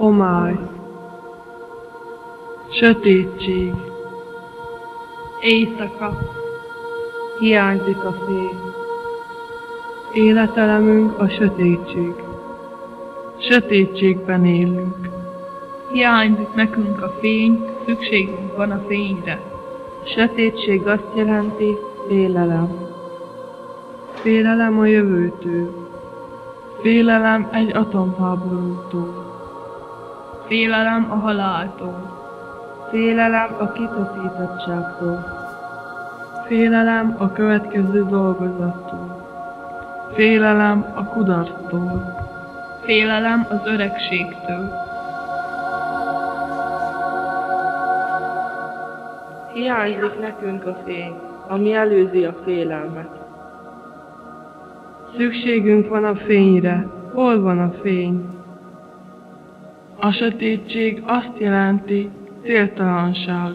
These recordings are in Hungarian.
Homály, sötétség, éjszaka, hiányzik a fény. Életelemünk a sötétség. Sötétségben élünk. hiányzik nekünk a fény, szükségünk van a fényre. Sötétség azt jelenti félelem. Félelem a jövőtől. Félelem egy atomháborútól. Félelem a haláltól. Félelem a kitaszítottságtól. Félelem a következő dolgozattól. Félelem a kudarctól. Félelem az öregségtől. Hiányzik nekünk a fény, ami előzi a félelmet. Szükségünk van a fényre. Hol van a fény? A sötétség azt jelenti céltalanság.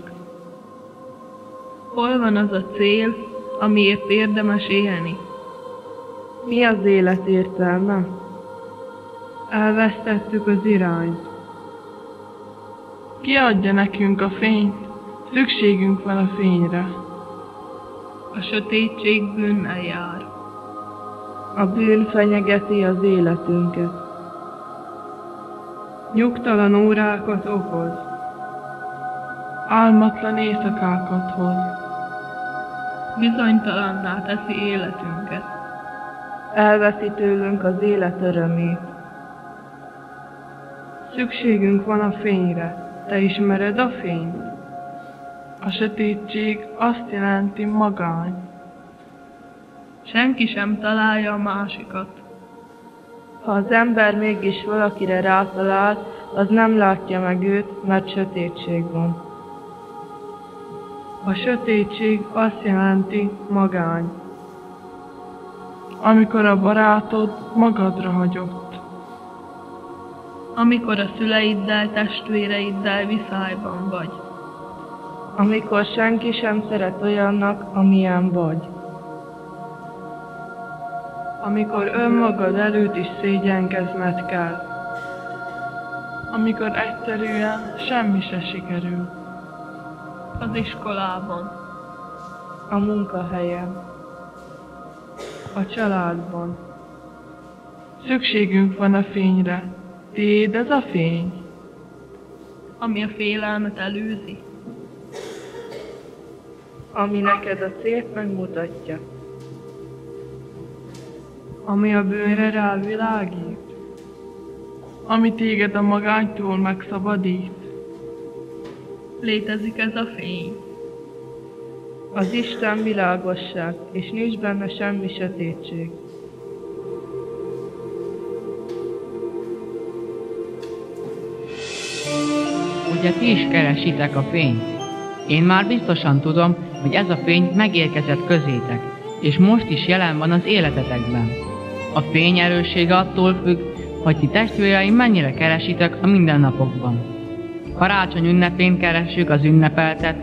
Hol van az a cél, amiért érdemes élni? Mi az élet értelme? Elvesztettük az irányt. Ki adja nekünk a fényt? Szükségünk van a fényre. A sötétség bűnnel jár. A bűn fenyegeti az életünket. Nyugtalan órákat okoz. Álmatlan éjszakákat hoz. Bizonytalanná teszi életünket. Elveszi tőlünk az élet örömét. Szükségünk van a fényre. Te ismered a fényt? A sötétség azt jelenti magány. Senki sem találja a másikat. Ha az ember mégis valakire rátalál, az nem látja meg őt, mert sötétség van. A sötétség azt jelenti magány. Amikor a barátod magadra hagyott. Amikor a szüleiddel, testvéreiddel viszályban vagy. Amikor senki sem szeret olyannak, amilyen vagy. Amikor önmagad előtt is szégyenkezned kell. Amikor egyszerűen semmi se sikerül. Az iskolában. A munkahelyen. A családban. Szükségünk van a fényre. Tiéd ez a fény? Ami a félelmet előzi. Ami neked a célt megmutatja. Ami a bűnre rávilágít. Ami téged a magánytól megszabadít. Létezik ez a fény. Az Isten világosság, és nincs benne semmi sötétség. Ugye ti is keresitek a fényt? Én már biztosan tudom, hogy ez a fény megérkezett közétek, és most is jelen van az életetekben. A fény erőssége attól függ, hogy ti testvéreim mennyire keresitek a mindennapokban. Karácsony ünnepén keressük az ünnepeltet,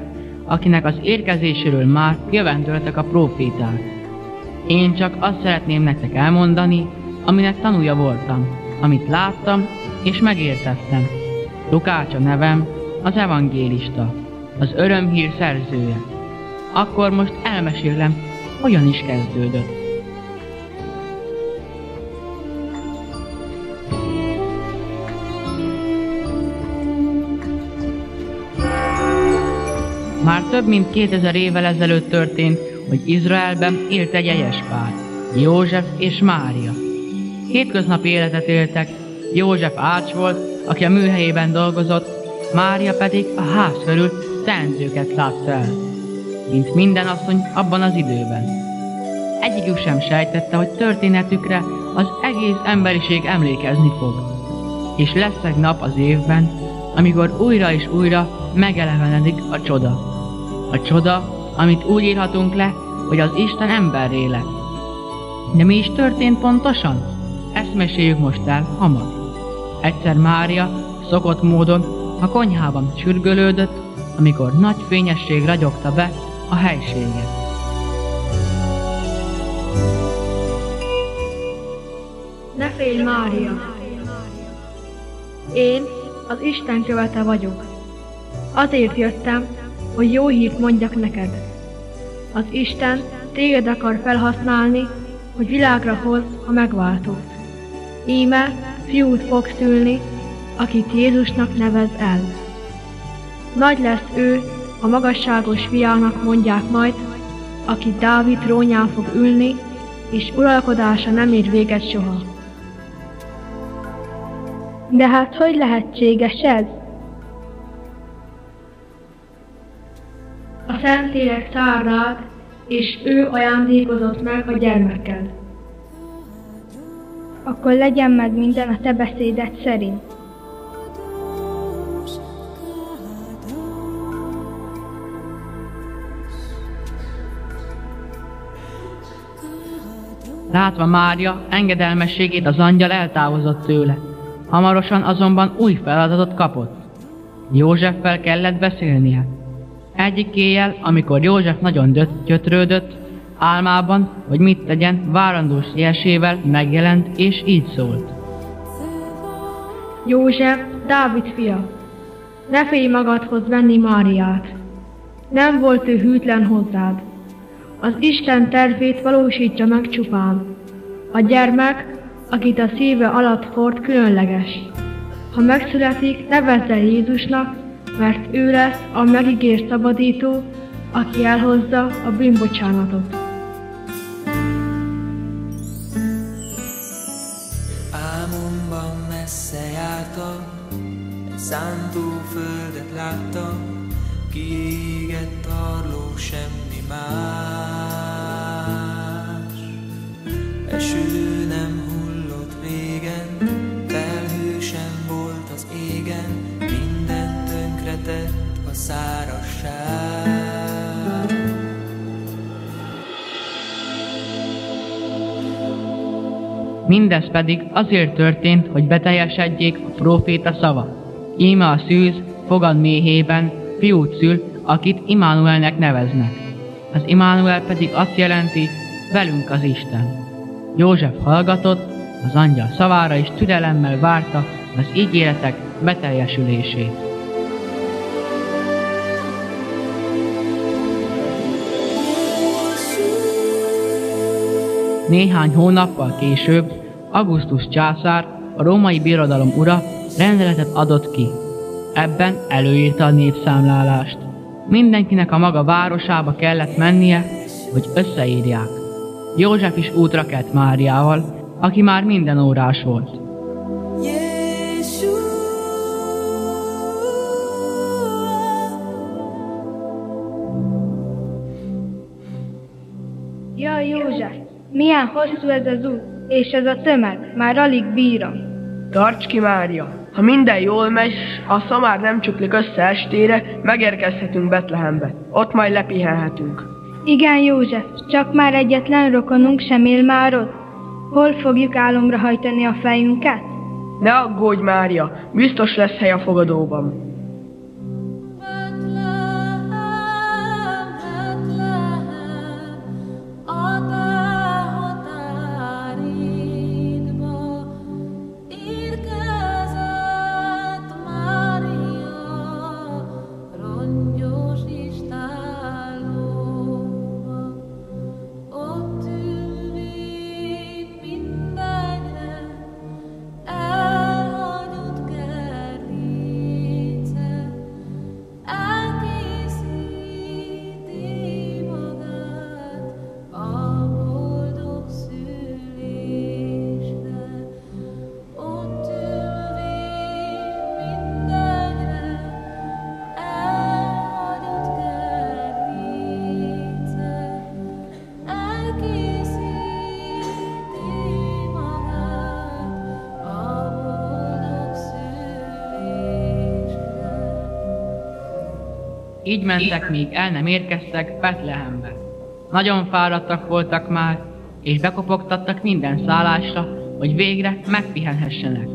akinek az érkezéséről már jövendöltek a próféták. Én csak azt szeretném nektek elmondani, aminek tanúja voltam, amit láttam és megértettem. Lukács a nevem, az evangélista, az örömhír szerzője. Akkor most elmesélem, hogyan is kezdődött. Már több mint 2000 évvel ezelőtt történt, hogy Izraelben élt egy jegyes pár, József és Mária. Hétköznapi életet éltek, József ács volt, aki a műhelyében dolgozott, Mária pedig a ház körül teendőket látta el, mint minden asszony abban az időben. Egyikük sem sejtette, hogy történetükre az egész emberiség emlékezni fog. És lesz egy nap az évben, amikor újra és újra megelevenedik a csoda. A csoda, amit úgy írhatunk le, hogy az Isten emberré lett. De mi is történt pontosan? Ezt meséljük most el hamar. Egyszer Mária szokott módon a konyhában sürgölődött, amikor nagy fényesség ragyogta be a helységet. Ne félj, Mária! Én az Isten követe vagyok. Azért jöttem, hogy jó hírt mondjak neked. Az Isten téged akar felhasználni, hogy világra hoz a megváltót. Íme fiút fog szülni, akit Jézusnak nevez el. Nagy lesz ő, a magasságos fiának mondják majd, aki Dávid trónján fog ülni, és uralkodása nem ér véget soha. De hát hogy lehetséges ez? A Szentlélek száll rád, és ő ajándékozott meg a gyermekkel. Akkor legyen meg minden a te beszéded szerint. Látva Mária engedelmességét, az angyal eltávozott tőle. Hamarosan azonban új feladatot kapott. Józseffel kellett beszélnie. Egyik éjjel, amikor József nagyon gyötrődött, álmában, hogy mit tegyen, várandós jelésével megjelent, és így szólt. József, Dávid fia, ne félj magadhoz venni Máriát. Nem volt ő hűtlen hozzád. Az Isten tervét valósítja meg csupán. A gyermek, akit a szíve alatt hord, különleges. Ha megszületik, nevezd el Jézusnak, mert ő lesz a megígért szabadító, aki elhozza a bűnbocsánatot. Álmomban messze jártam, egy szántóföldet láttam, kiégett arló, semmi más. Eső nem hullott régen, felhő sem volt az égen, mindent tönkretett a szárazság. Mindez pedig azért történt, hogy beteljesedjék a próféta szava. Íme a szűz fogad méhében fiút szül, akit Immanuelnek neveznek. Az Immanuel pedig azt jelenti, velünk az Isten. József hallgatott az angyal szavára, és türelemmel várta az ígéretek beteljesülését. Néhány hónappal később Augustus császár, a római birodalom ura rendeletet adott ki. Ebben előírta a népszámlálást. Mindenkinek a maga városába kellett mennie, hogy összeírják. József is útra kelt Máriával, aki már minden órás volt. Jaj, József, milyen hosszú ez az út, és ez a tömeg, már alig bírom. Tarts ki, Mária! Ha minden jól megy, a szamár nem csuklik össze estére, megérkezhetünk Betlehembe. Ott majd lepihenhetünk. Igen, József, csak már egyetlen rokonunk sem él már ott. Hol fogjuk álomra hajtani a fejünket? Ne aggódj, Mária, biztos lesz hely a fogadóban. Így mentek, míg el nem érkeztek Betlehembe. Nagyon fáradtak voltak már, és bekopogtattak minden szállásra, hogy végre megpihenhessenek.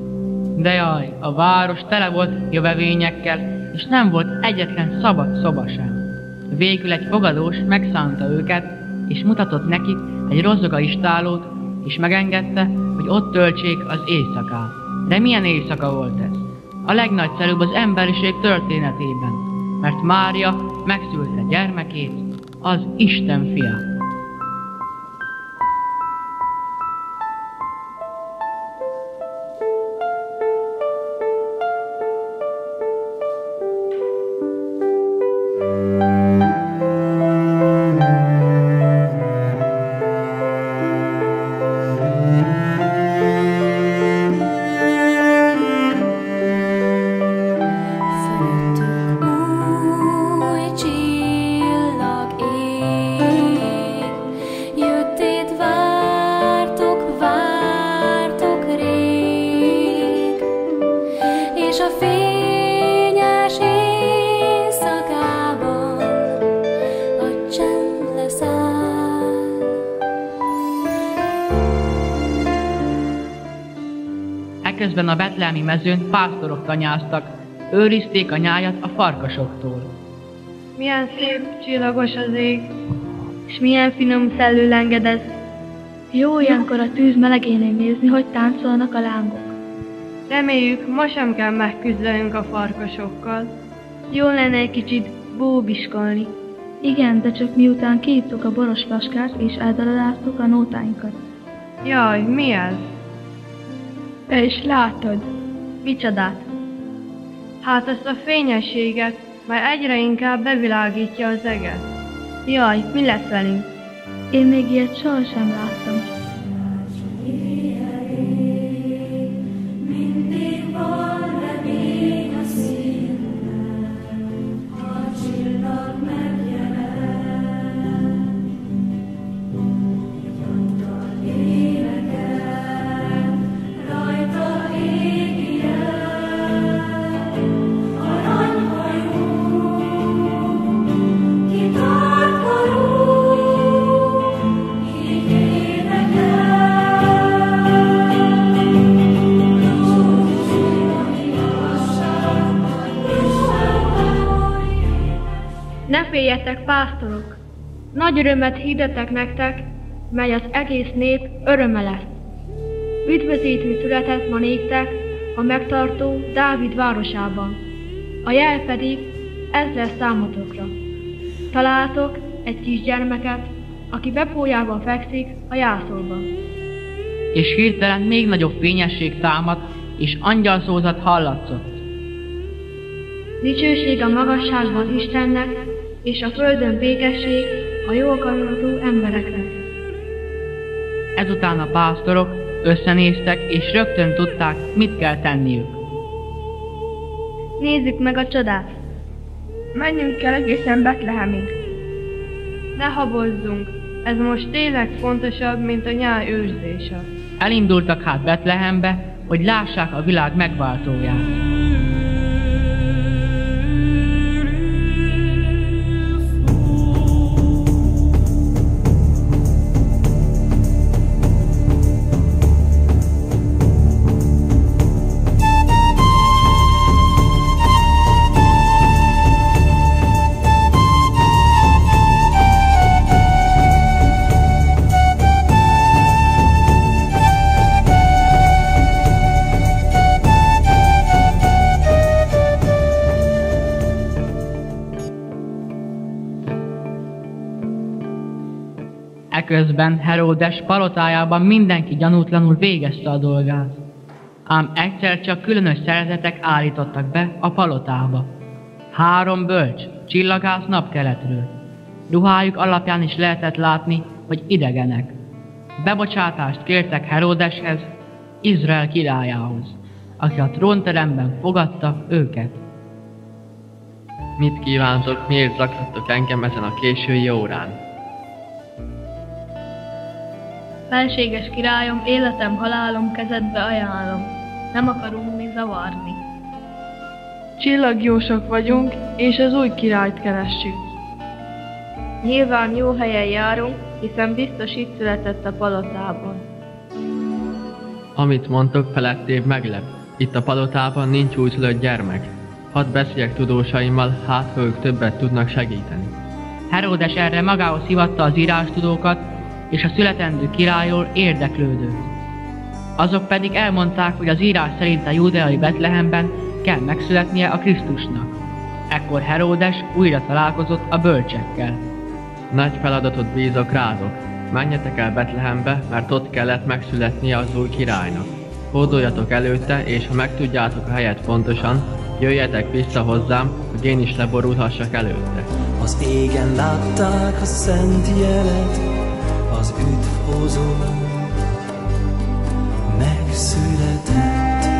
De jaj, a város tele volt jövevényekkel, és nem volt egyetlen szabad szoba sem. Végül egy fogadós megszánta őket, és mutatott nekik egy rozzogaistálót, és megengedte, hogy ott töltsék az éjszakát. De milyen éjszaka volt ez? a legnagyszerűbb az emberiség történetében, mert Mária megszülte gyermekét, az Isten fiát. Eközben a betlehemi mezőn pásztorok tanyáztak, őrizték a nyájat a farkasoktól. Milyen szép, csillagos az ég, És milyen finom szellő lengedez. Jó ilyenkor a tűz melegénél nézni, hogy táncolnak a lángok. reméljük, ma sem kell megküzdenünk a farkasokkal. Jó lenne egy kicsit bóbiskolni. Igen, de csak miután kiittuk a boros flaskát és eldaladáztuk a nótáinkat. Jaj, mi ez? És látod? Micsodát? Hát ezt a fényességet, már egyre inkább bevilágítja az eget. Jaj, mi lesz velünk? Én még ilyet sohasem láttam. Ne féljetek, pásztorok! Nagy örömet hirdetek nektek, mely az egész nép öröme lesz. Üdvözítő született ma néktek a megtartó Dávid városában. A jel pedig ez lesz számotokra. Találtok egy kisgyermeket, aki bepójában fekszik a jászolban. És hirtelen még nagyobb fényesség támadt, és angyalszózat hallatszott. Dicsőség a magasságban Istennek, és a földön békesség a jó akaratú embereknek. Ezután a pásztorok összenéztek, és rögtön tudták, mit kell tenniük. Nézzük meg a csodát! Menjünk el egészen Betlehemig. Ne habozzunk, ez most tényleg fontosabb, mint a nyáj őrzése. Elindultak hát Betlehembe, hogy lássák a világ megváltóját. Eközben Heródes palotájában mindenki gyanútlanul végezte a dolgát. Ám egyszer csak különös szerzetek állítottak be a palotába. 3 bölcs, csillagász napkeletről. Ruhájuk alapján is lehetett látni, hogy idegenek. Bebocsátást kértek Heródeshez, Izrael királyához, aki a trónteremben fogadta őket. Mit kívántok, miért zaklattok engem ezen a késői órán? Felséges királyom, életem, halálom kezedbe ajánlom. Nem akarunk mi zavarni. Csillagjósok vagyunk, és az új királyt keressük. Nyilván jó helyen járunk, hiszen biztos itt született a palotában. Amit mondtok, felettébb meglep. Itt a palotában nincs újszülött gyermek. Hadd beszéljek tudósaimmal, hát ha ők többet tudnak segíteni. Heródes erre magához hívatta az írástudókat, és a születendő királyról érdeklődőt. Azok pedig elmondták, hogy az írás szerint a júdeai Betlehemben kell megszületnie a Krisztusnak. Ekkor Heródes újra találkozott a bölcsekkel. Nagy feladatot bízok rátok. Menjetek el Betlehembe, mert ott kellett megszületnie az új királynak. Hódoljatok előtte, és ha megtudjátok a helyet pontosan, jöjjetek vissza hozzám, hogy én is leborulhassak előtte. Az égen látták a szent jelet, az üdvhozó megszületett.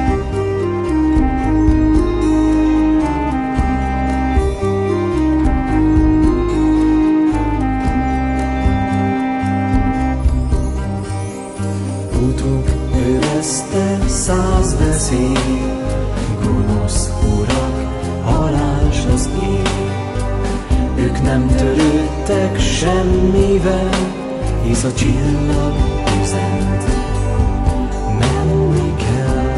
Utuk övezte 100 veszély, gonosz urak, halálos az ég. Ők nem törődtek semmivel, hisz a csillag üzent, menni kell.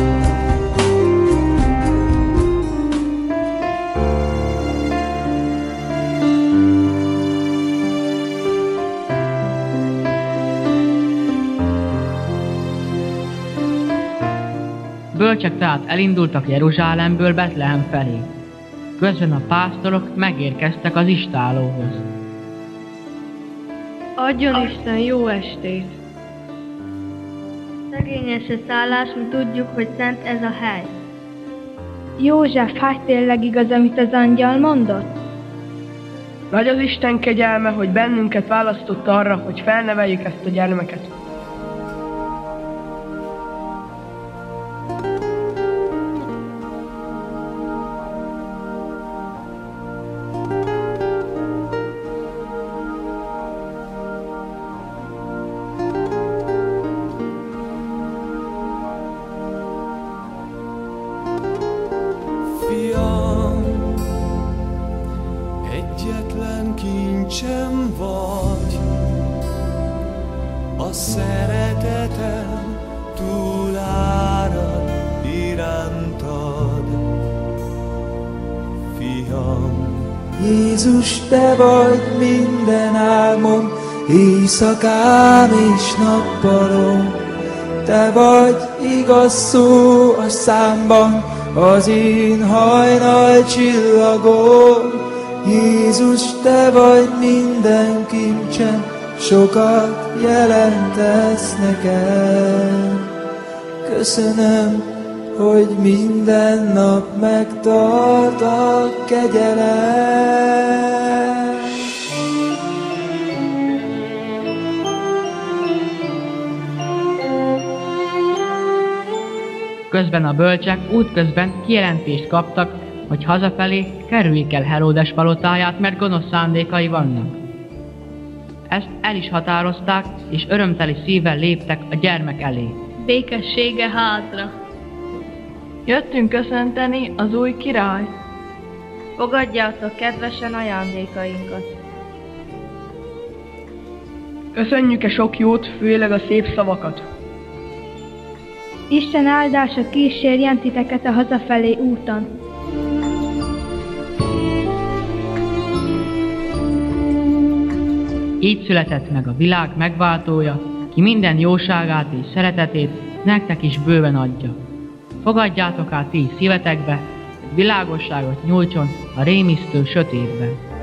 Bölcsek tehát elindultak Jeruzsálemből Betlehem felé. Közben a pásztorok megérkeztek az istállóhoz. Adjon Isten jó estét! Szegényes a szállás, mi tudjuk, hogy szent ez a hely. József, hát tényleg igaz, amit az angyal mondott? Nagy az Isten kegyelme, hogy bennünket választott arra, hogy felneveljük ezt a gyermeket. Fiam, egyetlen kincsem vagy, a szeretetem túlárad irántad. Fiam, Jézus, te vagy minden álmom, éjszakám és nappalom. Te vagy igaz szó a számban, az én hajnal csillagom. Jézus, te vagy minden kincsem, sokat jelentesz nekem. Köszönöm, hogy minden nap megtart a kegyelem. Közben a bölcsek útközben kijelentést kaptak, hogy hazafelé kerüljék el Heródes palotáját, mert gonosz szándékai vannak. Ezt el is határozták, és örömteli szívvel léptek a gyermek elé. Békessége házra. Jöttünk köszönteni az új király. Fogadjátok kedvesen ajándékainkat. Köszönjük-e sok jót, főleg a szép szavakat. Isten áldása kísérjen titeket a hazafelé úton. Így született meg a világ megváltója, ki minden jóságát és szeretetét nektek is bőven adja. Fogadjátok át ti szívetekbe, hogy világosságot nyújtson a rémisztő sötétben.